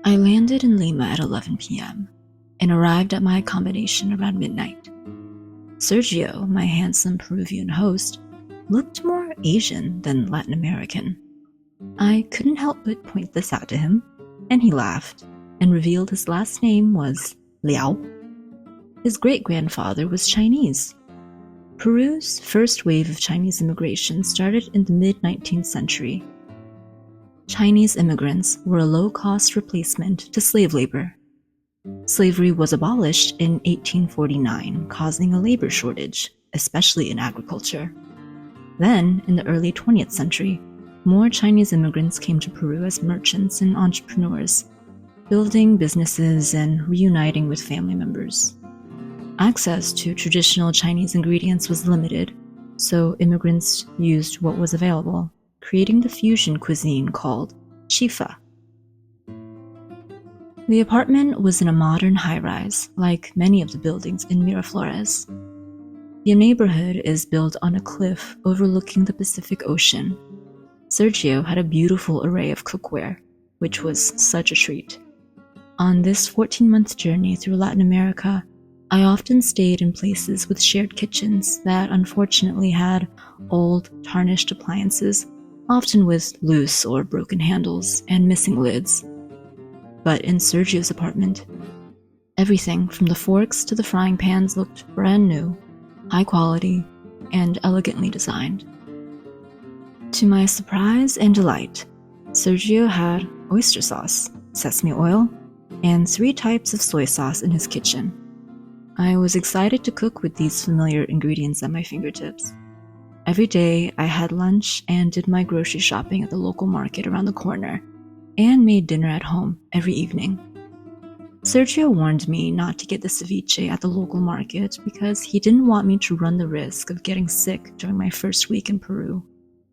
I landed in Lima at 11 p.m. and arrived at my accommodation around midnight. Sergio, my handsome Peruvian host, looked more Asian than Latin American. I couldn't help but point this out to him, and he laughed and revealed his last name was Liao. His great-grandfather was Chinese. Peru's first wave of Chinese immigration started in the mid-19th century. Chinese immigrants were a low-cost replacement to slave labor. Slavery was abolished in 1849, causing a labor shortage, especially in agriculture. Then, in the early 20th century, more Chinese immigrants came to Peru as merchants and entrepreneurs, building businesses and reuniting with family members. Access to traditional Chinese ingredients was limited, so immigrants used what was available, creating the fusion cuisine called chifa. The apartment was in a modern high-rise, like many of the buildings in Miraflores. The neighborhood is built on a cliff overlooking the Pacific Ocean. Sergio had a beautiful array of cookware, which was such a treat. On this 14-month journey through Latin America, I often stayed in places with shared kitchens that unfortunately had old, tarnished appliances, often with loose or broken handles and missing lids. But in Sergio's apartment, everything from the forks to the frying pans looked brand new, high quality, and elegantly designed. To my surprise and delight, Sergio had oyster sauce, sesame oil, and 3 types of soy sauce in his kitchen. I was excited to cook with these familiar ingredients at my fingertips. Every day, I had lunch and did my grocery shopping at the local market around the corner, and made dinner at home every evening. Sergio warned me not to get the ceviche at the local market because he didn't want me to run the risk of getting sick during my first week in Peru.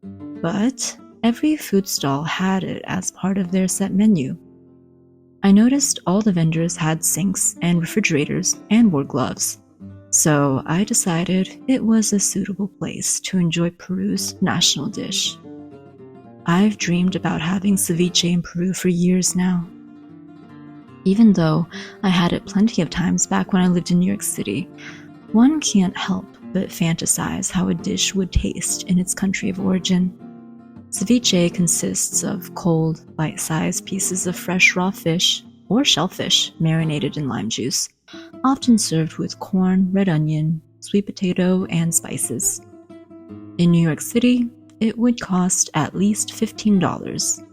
But every food stall had it as part of their set menu. I noticed all the vendors had sinks and refrigerators and wore gloves, so I decided it was a suitable place to enjoy Peru's national dish. I've dreamed about having ceviche in Peru for years now. Even though I had it plenty of times back when I lived in New York City, one can't help but fantasize how a dish would taste in its country of origin. Ceviche consists of cold, bite-sized pieces of fresh raw fish or shellfish marinated in lime juice, often served with corn, red onion, sweet potato, and spices. In New York City, it would cost at least $15.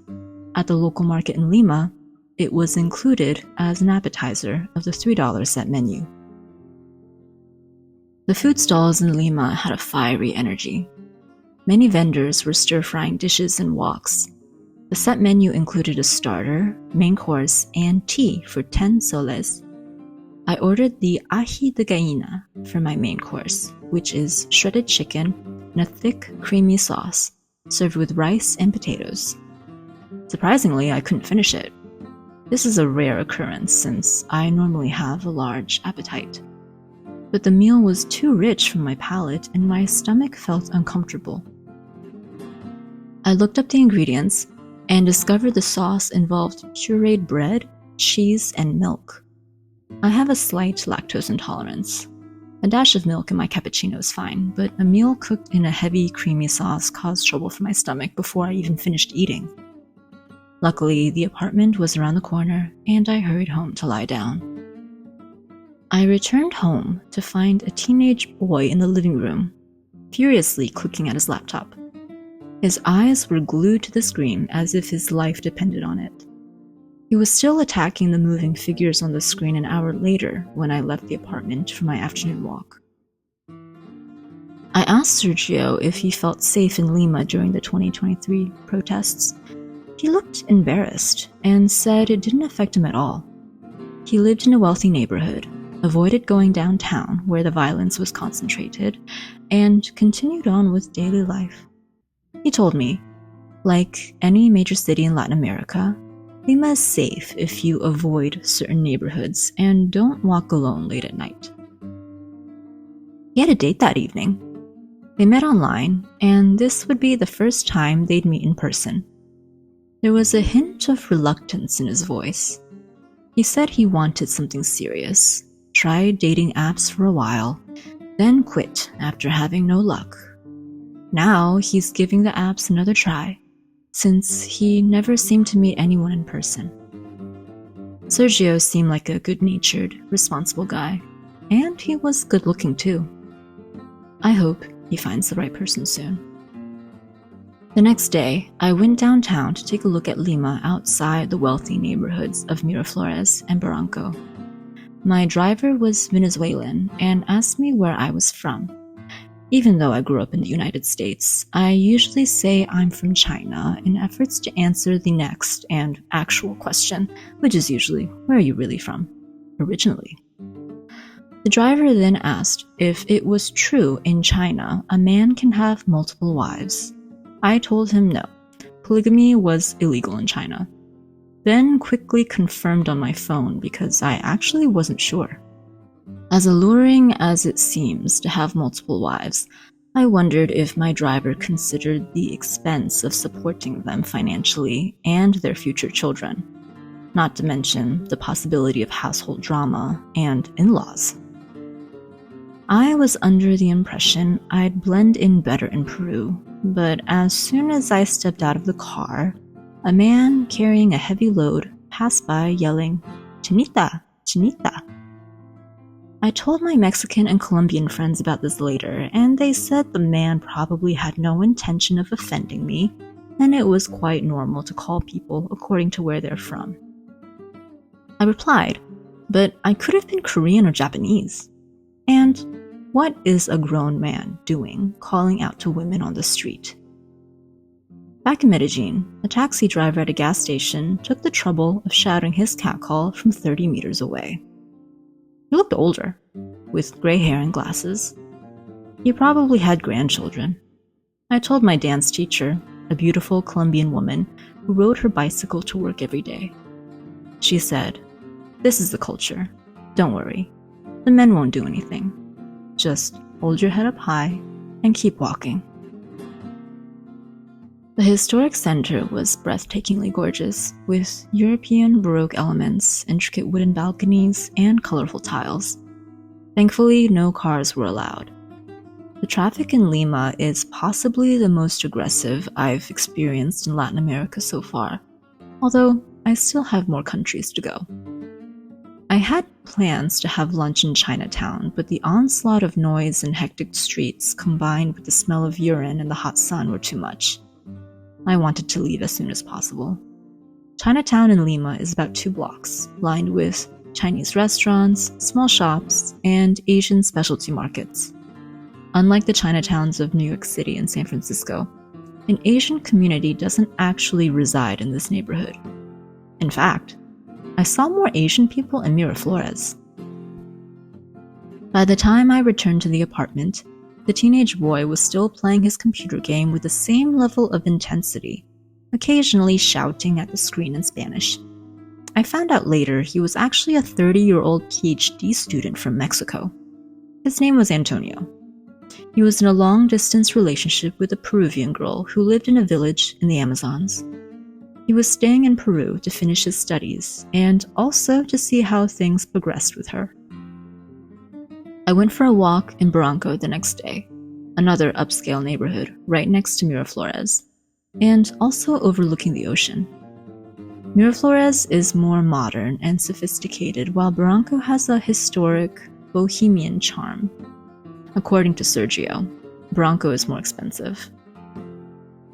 At the local market in Lima, it was included as an appetizer of the $3 set menu. The food stalls in Lima had a fiery energy. Many vendors were stir-frying dishes and woks. The set menu included a starter, main course, and tea for 10 soles. I ordered the ají de gallina for my main course, which is shredded chicken in a thick, creamy sauce, served with rice and potatoes. Surprisingly, I couldn't finish it. This is a rare occurrence since I normally have a large appetite. But the meal was too rich for my palate and my stomach felt uncomfortable. I looked up the ingredients and discovered the sauce involved pureed bread, cheese, and milk. I have a slight lactose intolerance. A dash of milk in my cappuccino is fine, but a meal cooked in a heavy, creamy sauce caused trouble for my stomach before I even finished eating. Luckily, the apartment was around the corner, and I hurried home to lie down. I returned home to find a teenage boy in the living room, furiously clicking at his laptop. His eyes were glued to the screen as if his life depended on it. He was still attacking the moving figures on the screen an hour later when I left the apartment for my afternoon walk. I asked Sergio if he felt safe in Lima during the 2023 protests. He looked embarrassed and said it didn't affect him at all. He lived in a wealthy neighborhood, avoided going downtown where the violence was concentrated, and continued on with daily life. He told me, like any major city in Latin America, Lima is safe if you avoid certain neighborhoods and don't walk alone late at night. He had a date that evening. They met online, and this would be the first time they'd meet in person. There was a hint of reluctance in his voice, He said he wanted something serious, tried dating apps for a while, then quit after having no luck. Now he's giving the apps another try, since he never seemed to meet anyone in person. Sergio seemed like a good-natured, responsible guy, and he was good-looking too. I hope he finds the right person soon. The next day, I went downtown to take a look at Lima outside the wealthy neighborhoods of Miraflores and Barranco. My driver was Venezuelan and asked me where I was from. Even though I grew up in the United States, I usually say I'm from China in efforts to answer the next and actual question, which is usually, where are you really from, originally? The driver then asked if it was true in China a man can have multiple wives. I told him no, polygamy was illegal in China. Then quickly confirmed on my phone because I actually wasn't sure. As alluring as it seems to have multiple wives, I wondered if my driver considered the expense of supporting them financially and their future children, not to mention the possibility of household drama and in-laws. I was under the impression I'd blend in better in Peru, but as soon as I stepped out of the car, a man carrying a heavy load passed by yelling, "Chinita, Chinita." I told my Mexican and Colombian friends about this later, and they said the man probably had no intention of offending me, and it was quite normal to call people according to where they're from. I replied, but I could have been Korean or Japanese. And what is a grown man doing calling out to women on the street? Back in Medellin, a taxi driver at a gas station took the trouble of shouting his catcall from 30 meters away. He looked older, with gray hair and glasses. He probably had grandchildren. I told my dance teacher, a beautiful Colombian woman who rode her bicycle to work every day. She said, "This is the culture. Don't worry. The men won't do anything. Just hold your head up high and keep walking." The historic center was breathtakingly gorgeous, with European Baroque elements, intricate wooden balconies, and colorful tiles. Thankfully, no cars were allowed. The traffic in Lima is possibly the most aggressive I've experienced in Latin America so far, although I still have more countries to go. I had plans to have lunch in Chinatown, but the onslaught of noise and hectic streets combined with the smell of urine and the hot sun were too much. I wanted to leave as soon as possible. Chinatown in Lima is about 2 blocks, lined with Chinese restaurants, small shops, and Asian specialty markets. Unlike the Chinatowns of New York City and San Francisco, an Asian community doesn't actually reside in this neighborhood. In fact, I saw more Asian people in Miraflores. By the time I returned to the apartment, the teenage boy was still playing his computer game with the same level of intensity, occasionally shouting at the screen in Spanish. I found out later he was actually a 30-year-old PhD student from Mexico. His name was Antonio. He was in a long-distance relationship with a Peruvian girl who lived in a village in the Amazons. He was staying in Peru to finish his studies and also to see how things progressed with her. I went for a walk in Barranco the next day, another upscale neighborhood right next to Miraflores, and also overlooking the ocean. Miraflores is more modern and sophisticated, while Barranco has a historic, bohemian charm. According to Sergio, Barranco is more expensive.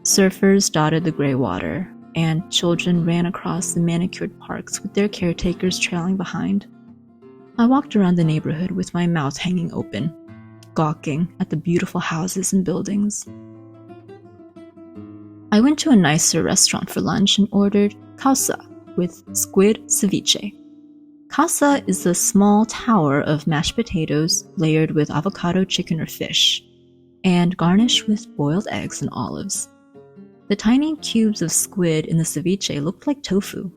Surfers dotted the gray water, and children ran across the manicured parks with their caretakers trailing behind. I walked around the neighborhood with my mouth hanging open, gawking at the beautiful houses and buildings. I went to a nicer restaurant for lunch and ordered causa with squid ceviche. Causa is a small tower of mashed potatoes layered with avocado chicken or fish, and garnished with boiled eggs and olives. The tiny cubes of squid in the ceviche looked like tofu.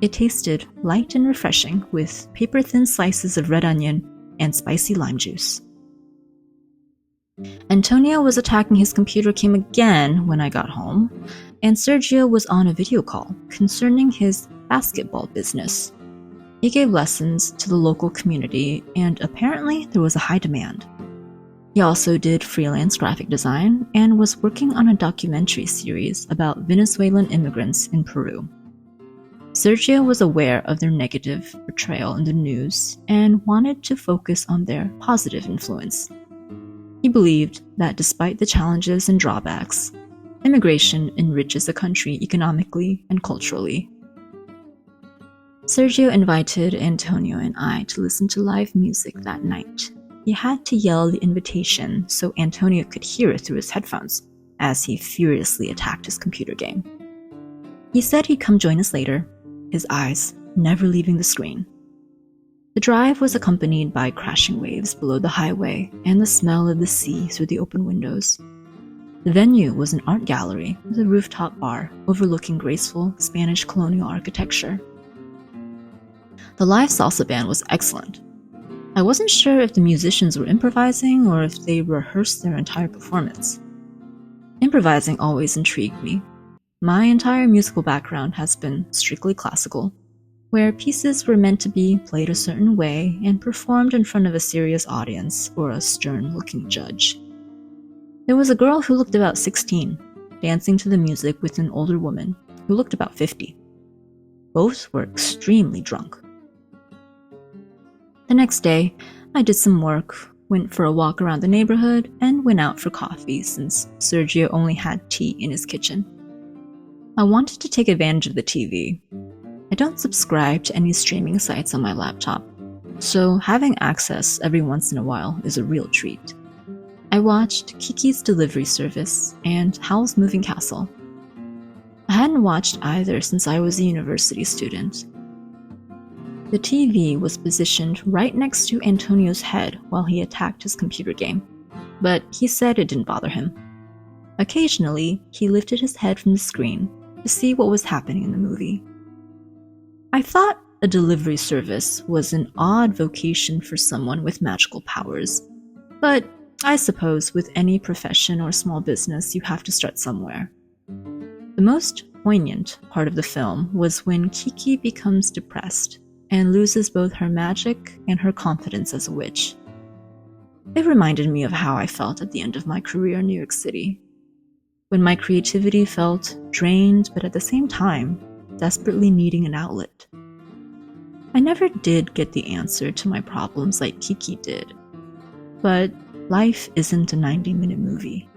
It tasted light and refreshing, with paper-thin slices of red onion and spicy lime juice. Antonio was attacking his computer game again when I got home, and Sergio was on a video call concerning his basketball business. He gave lessons to the local community, and apparently there was a high demand. He also did freelance graphic design and was working on a documentary series about Venezuelan immigrants in Peru. Sergio was aware of their negative portrayal in the news and wanted to focus on their positive influence. He believed that despite the challenges and drawbacks, immigration enriches a country economically and culturally. Sergio invited Antonio and I to listen to live music that night. He had to yell the invitation so Antonio could hear it through his headphones as he furiously attacked his computer game. He said he'd come join us later, his eyes never leaving the screen. The drive was accompanied by crashing waves below the highway and the smell of the sea through the open windows. The venue was an art gallery with a rooftop bar overlooking graceful Spanish colonial architecture. The live salsa band was excellent. I wasn't sure if the musicians were improvising or if they rehearsed their entire performance. Improvising always intrigued me. My entire musical background has been strictly classical, where pieces were meant to be played a certain way and performed in front of a serious audience or a stern-looking judge. There was a girl who looked about 16, dancing to the music with an older woman who looked about 50. Both were extremely drunk. The next day, I did some work, went for a walk around the neighborhood, and went out for coffee since Sergio only had tea in his kitchen. I wanted to take advantage of the TV. I don't subscribe to any streaming sites on my laptop, so having access every once in a while is a real treat. I watched Kiki's Delivery Service and Howl's Moving Castle. I hadn't watched either since I was a university student. The TV was positioned right next to Antonio's head while he attacked his computer game, but he said it didn't bother him. Occasionally, he lifted his head from the screen to see what was happening in the movie. I thought a delivery service was an odd vocation for someone with magical powers, but I suppose with any profession or small business you have to start somewhere. The most poignant part of the film was when Kiki becomes depressed and loses both her magic and her confidence as a witch. It reminded me of how I felt at the end of my career in New York City, when my creativity felt drained but at the same time desperately needing an outlet. I never did get the answer to my problems like Kiki did, but life isn't a 90-minute movie.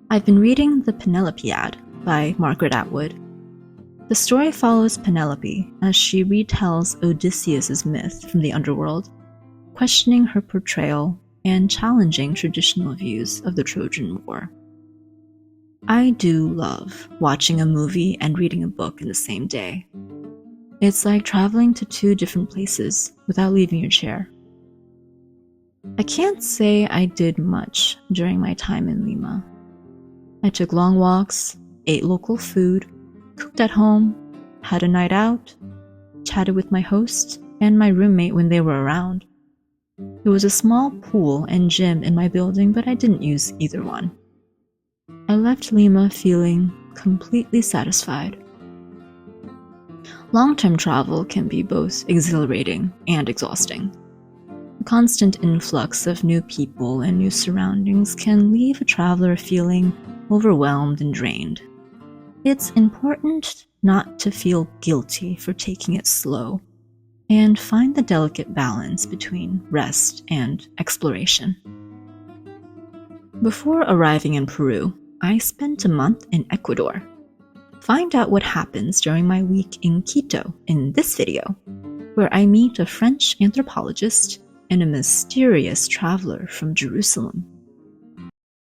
I've been reading The Penelopiad by Margaret Atwood. The story follows Penelope as she retells Odysseus' myth from the underworld, questioning her portrayal and challenging traditional views of the Trojan War. I do love watching a movie and reading a book in the same day. It's like traveling to two different places without leaving your chair. I can't say I did much during my time in Lima. I took long walks, ate local food, cooked at home, had a night out, chatted with my host and my roommate when they were around. There was a small pool and gym in my building, but I didn't use either one. I left Lima feeling completely satisfied. Long-term travel can be both exhilarating and exhausting. The constant influx of new people and new surroundings can leave a traveler feeling overwhelmed and drained. It's important not to feel guilty for taking it slow and find the delicate balance between rest and exploration. Before arriving in Peru, I spent a month in Ecuador. Find out what happens during my week in Quito in this video, where I meet a French anthropologist and a mysterious traveler from Jerusalem.